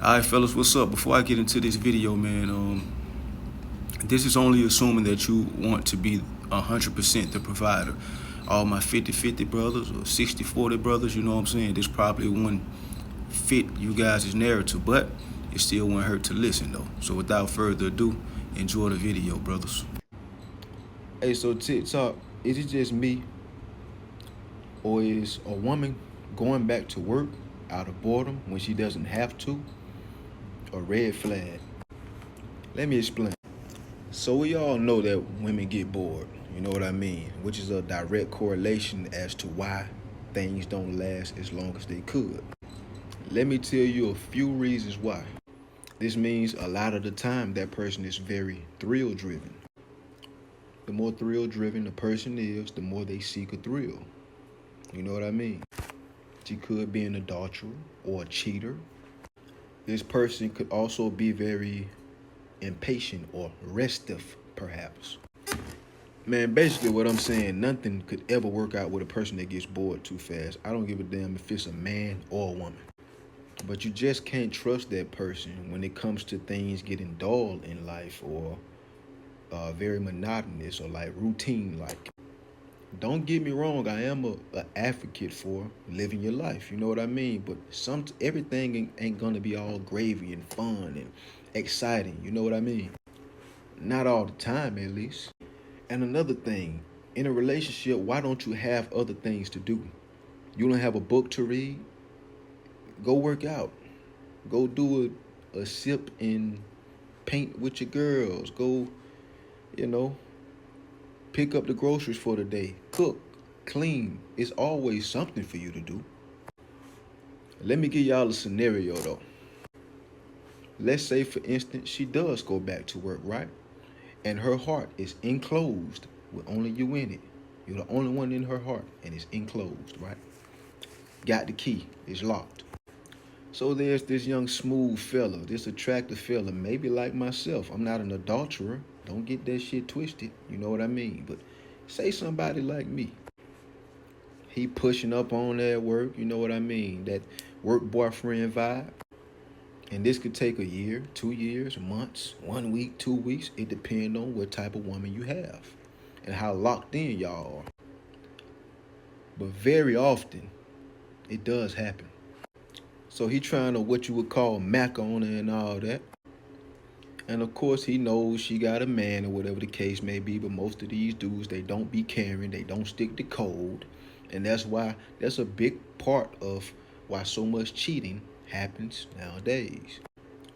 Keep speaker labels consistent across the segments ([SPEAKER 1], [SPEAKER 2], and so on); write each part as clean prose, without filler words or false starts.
[SPEAKER 1] All right, fellas, what's up? Before I get into this video, man, this is only assuming that you want to be 100% the provider. All my 50-50 brothers or 60-40 brothers, you know what I'm saying? This probably wouldn't fit you guys' narrative, but it still won't hurt to listen, though. So without further ado, enjoy the video, brothers. Hey, so TikTok, is it just me, or is a woman going back to work out of boredom when she doesn't have to a red flag? Let me explain. So we all know that women get bored, you know what I mean? Which is a direct correlation as to why things don't last as long as they could. Let me tell you a few reasons why. This means a lot of the time that person is very thrill driven. The more thrill driven the person is, the more they seek a thrill. You know what I mean? She could be an adulterer or a cheater. This person could also be very impatient or restive, perhaps. Man, basically what I'm saying, nothing could ever work out with a person that gets bored too fast. I don't give a damn if it's a man or a woman. But you just can't trust that person when it comes to things getting dull in life or very monotonous or like routine like. Don't get me wrong, I am a advocate for living your life, you know what I mean? But everything ain't gonna be all gravy and fun and exciting, you know what I mean? Not all the time, at least. And another thing, in a relationship, why don't you have other things to do? You don't have a book to read? Go work out. Go do a sip and paint with your girls. Go, you know, pick up the groceries for the day. Cook, clean. It's always something for you to do. Let me give y'all a scenario though. Let's say, for instance, she does go back to work, right? And her heart is enclosed with only you in it. You're the only one in her heart, and it's enclosed, right? Got the key. It's locked. So there's this young smooth fella, this attractive fella, maybe like myself. I'm not an adulterer. Don't get that shit twisted. You know what I mean? But say somebody like me. He pushing up on that work, you know what I mean? That work boyfriend vibe. And this could take a year, 2 years, months, 1 week, 2 weeks. It depends on what type of woman you have and how locked in y'all are. But very often, it does happen. So he trying to what you would call mac on her and all that. And of course he knows she got a man or whatever the case may be, but most of these dudes, they don't be caring, they don't stick to code. And that's a big part of why so much cheating happens nowadays.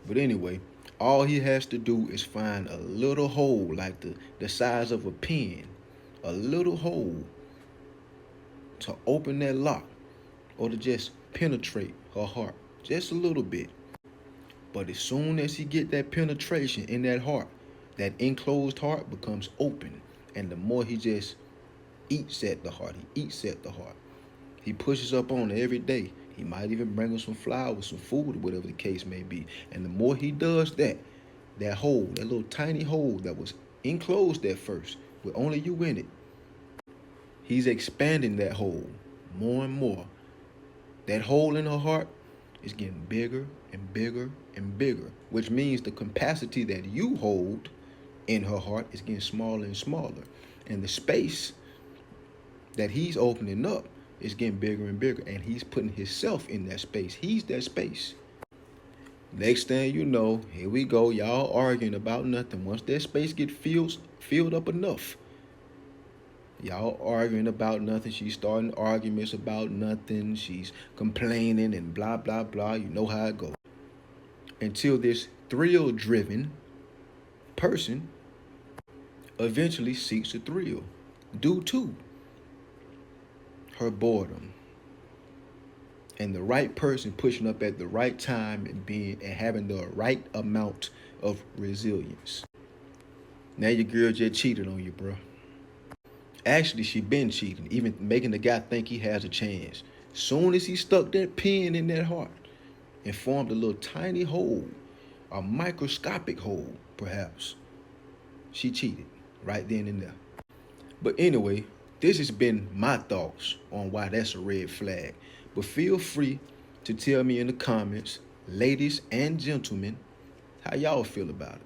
[SPEAKER 1] But anyway, all he has to do is find a little hole, like the size of a pin, a little hole to open that lock or to just penetrate her heart just a little bit. But as soon as he get that penetration in that heart, that enclosed heart becomes open. And the more he just eats at the heart, he pushes up on her every day. He might even bring her some flowers, some food, whatever the case may be. And the more he does that hole, that little tiny hole that was enclosed at first, with only you in it, he's expanding that hole more and more. That hole in her heart is getting bigger and bigger and bigger, which means the capacity that you hold in her heart is getting smaller and smaller. And the space that he's opening up is getting bigger and bigger, and he's putting himself in that space. He's that space. Next thing you know, here we go, y'all arguing about nothing. Once that space get filled up enough, y'all arguing about nothing. She's starting arguments about nothing. She's complaining and blah, blah, blah. You know how it goes. Until this thrill-driven person eventually seeks a thrill due to her boredom. And the right person pushing up at the right time and having the right amount of resilience. Now your girl just cheated on you, bro. Actually, she been cheating, even making the guy think he has a chance. Soon as he stuck that pin in that heart and formed a little tiny hole, a microscopic hole, perhaps, she cheated right then and there. But anyway, this has been my thoughts on why that's a red flag. But feel free to tell me in the comments Ladies and gentlemen, how y'all feel about it?